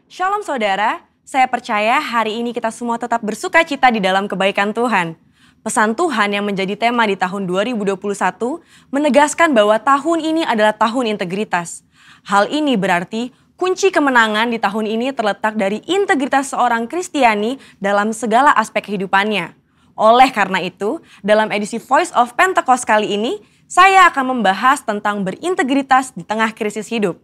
Shalom saudara, saya percaya hari ini kita semua tetap bersuka cita di dalam kebaikan Tuhan. Pesan Tuhan yang menjadi tema di tahun 2021 menegaskan bahwa tahun ini adalah tahun integritas. Hal ini berarti kunci kemenangan di tahun ini terletak dari integritas seorang Kristiani dalam segala aspek kehidupannya. Oleh karena itu, dalam edisi Voice of Pentecost kali ini, saya akan membahas tentang berintegritas di tengah krisis hidup.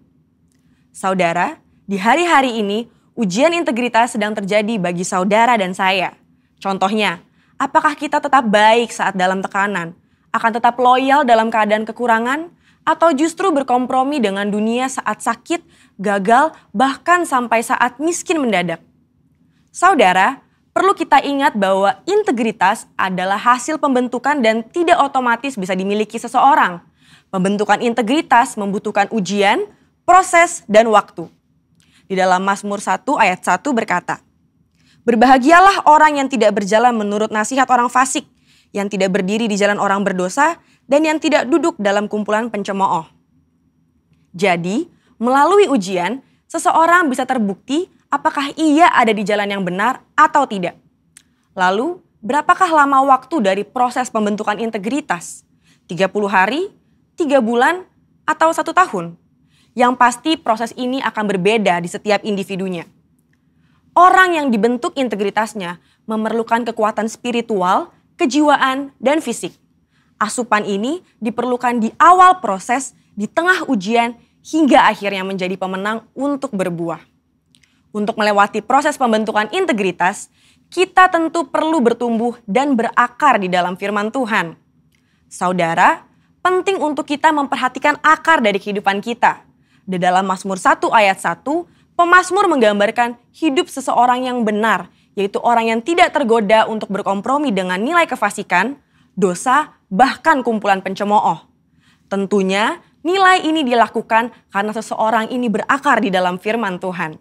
Saudara, di hari-hari ini, ujian integritas sedang terjadi bagi saudara dan saya. Contohnya, apakah kita tetap baik saat dalam tekanan, akan tetap loyal dalam keadaan kekurangan, atau justru berkompromi dengan dunia saat sakit, gagal, bahkan sampai saat miskin mendadak? Saudara, perlu kita ingat bahwa integritas adalah hasil pembentukan dan tidak otomatis bisa dimiliki seseorang. Pembentukan integritas membutuhkan ujian, proses, dan waktu. Di dalam Mazmur 1 ayat 1 berkata, "Berbahagialah orang yang tidak berjalan menurut nasihat orang fasik, yang tidak berdiri di jalan orang berdosa, dan yang tidak duduk dalam kumpulan pencemooh." Jadi, melalui ujian, seseorang bisa terbukti apakah ia ada di jalan yang benar atau tidak. Lalu, berapakah lama waktu dari proses pembentukan integritas? 30 hari, 3 bulan, atau 1 tahun? Yang pasti proses ini akan berbeda di setiap individunya. Orang yang dibentuk integritasnya memerlukan kekuatan spiritual, kejiwaan, dan fisik. Asupan ini diperlukan di awal proses, di tengah ujian, hingga akhirnya menjadi pemenang untuk berbuah. Untuk melewati proses pembentukan integritas, kita tentu perlu bertumbuh dan berakar di dalam firman Tuhan. Saudara, penting untuk kita memperhatikan akar dari kehidupan kita. Di dalam Mazmur 1 ayat 1, pemazmur menggambarkan hidup seseorang yang benar, yaitu orang yang tidak tergoda untuk berkompromi dengan nilai kefasikan, dosa, bahkan kumpulan pencemooh. Tentunya nilai ini dilakukan karena seseorang ini berakar di dalam firman Tuhan.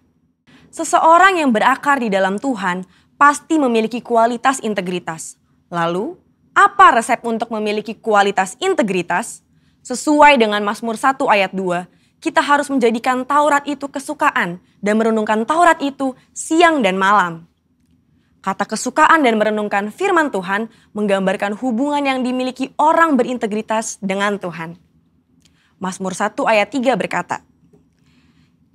Seseorang yang berakar di dalam Tuhan pasti memiliki kualitas integritas. Lalu, apa resep untuk memiliki kualitas integritas? Sesuai dengan Mazmur 1 ayat 2, kita harus menjadikan Taurat itu kesukaan dan merenungkan Taurat itu siang dan malam. Kata kesukaan dan merenungkan firman Tuhan menggambarkan hubungan yang dimiliki orang berintegritas dengan Tuhan. Mazmur 1 ayat 3 berkata,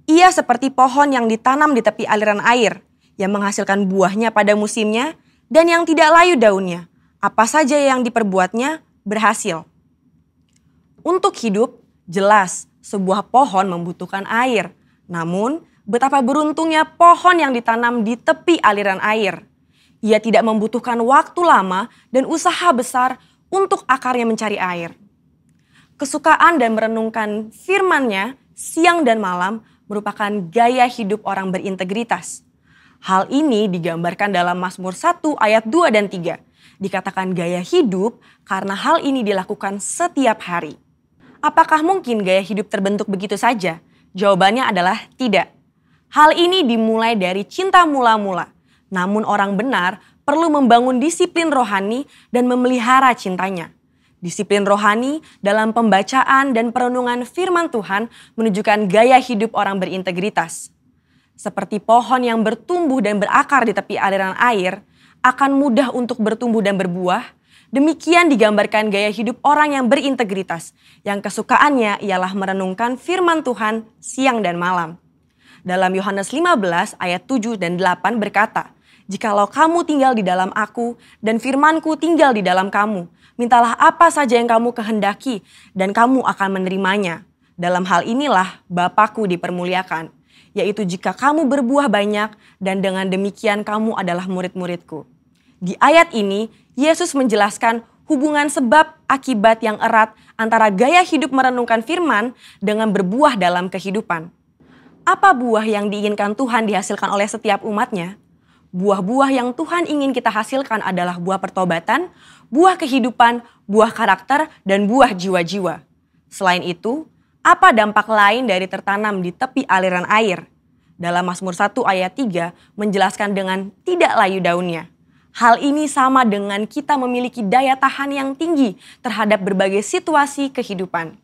"Ia seperti pohon yang ditanam di tepi aliran air, yang menghasilkan buahnya pada musimnya dan yang tidak layu daunnya. Apa saja yang diperbuatnya berhasil." Untuk hidup, jelas sebuah pohon membutuhkan air. Namun, betapa beruntungnya pohon yang ditanam di tepi aliran air. Ia tidak membutuhkan waktu lama dan usaha besar untuk akarnya mencari air. Kesukaan dan merenungkan firman-Nya siang dan malam merupakan gaya hidup orang berintegritas. Hal ini digambarkan dalam Mazmur 1 ayat 2 dan 3. Dikatakan gaya hidup karena hal ini dilakukan setiap hari. Apakah mungkin gaya hidup terbentuk begitu saja? Jawabannya adalah tidak. Hal ini dimulai dari cinta mula-mula. Namun orang benar perlu membangun disiplin rohani dan memelihara cintanya. Disiplin rohani dalam pembacaan dan perenungan firman Tuhan menunjukkan gaya hidup orang berintegritas. Seperti pohon yang bertumbuh dan berakar di tepi aliran air, akan mudah untuk bertumbuh dan berbuah. Demikian digambarkan gaya hidup orang yang berintegritas, yang kesukaannya ialah merenungkan firman Tuhan siang dan malam. Dalam Yohanes 15 ayat 7 dan 8 berkata, "Jikalau kamu tinggal di dalam aku dan firmanku tinggal di dalam kamu, mintalah apa saja yang kamu kehendaki dan kamu akan menerimanya. Dalam hal inilah Bapa-Ku dipermuliakan, yaitu jika kamu berbuah banyak dan dengan demikian kamu adalah murid-murid-Ku." Di ayat ini, Yesus menjelaskan hubungan sebab akibat yang erat antara gaya hidup merenungkan firman dengan berbuah dalam kehidupan. Apa buah yang diinginkan Tuhan dihasilkan oleh setiap umatnya? Buah-buah yang Tuhan ingin kita hasilkan adalah buah pertobatan, buah kehidupan, buah karakter, dan buah jiwa-jiwa. Selain itu, apa dampak lain dari tertanam di tepi aliran air? Dalam Mazmur 1 ayat 3 menjelaskan dengan tidak layu daunnya. Hal ini sama dengan kita memiliki daya tahan yang tinggi terhadap berbagai situasi kehidupan.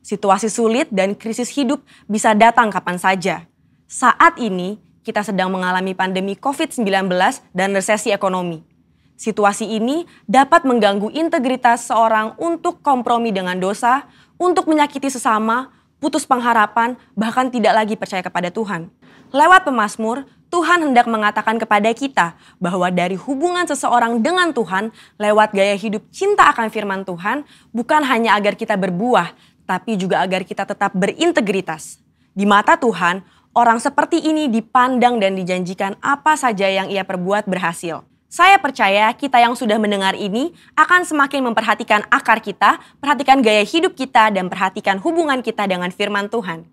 Situasi sulit dan krisis hidup bisa datang kapan saja. Saat ini, kita sedang mengalami pandemi COVID-19 dan resesi ekonomi. Situasi ini dapat mengganggu integritas seorang untuk kompromi dengan dosa, untuk menyakiti sesama, putus pengharapan, bahkan tidak lagi percaya kepada Tuhan. Lewat pemazmur, Tuhan hendak mengatakan kepada kita bahwa dari hubungan seseorang dengan Tuhan, lewat gaya hidup cinta akan firman Tuhan, bukan hanya agar kita berbuah, tapi juga agar kita tetap berintegritas. Di mata Tuhan, orang seperti ini dipandang dan dijanjikan apa saja yang ia perbuat berhasil. Saya percaya kita yang sudah mendengar ini akan semakin memperhatikan akar kita, perhatikan gaya hidup kita, dan perhatikan hubungan kita dengan firman Tuhan.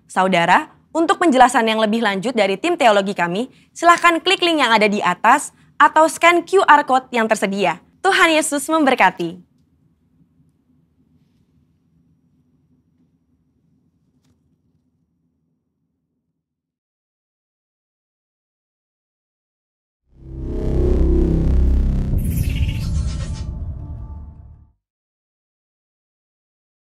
Saudara, untuk penjelasan yang lebih lanjut dari tim teologi kami, silakan klik link yang ada di atas atau scan QR Code yang tersedia. Tuhan Yesus memberkati.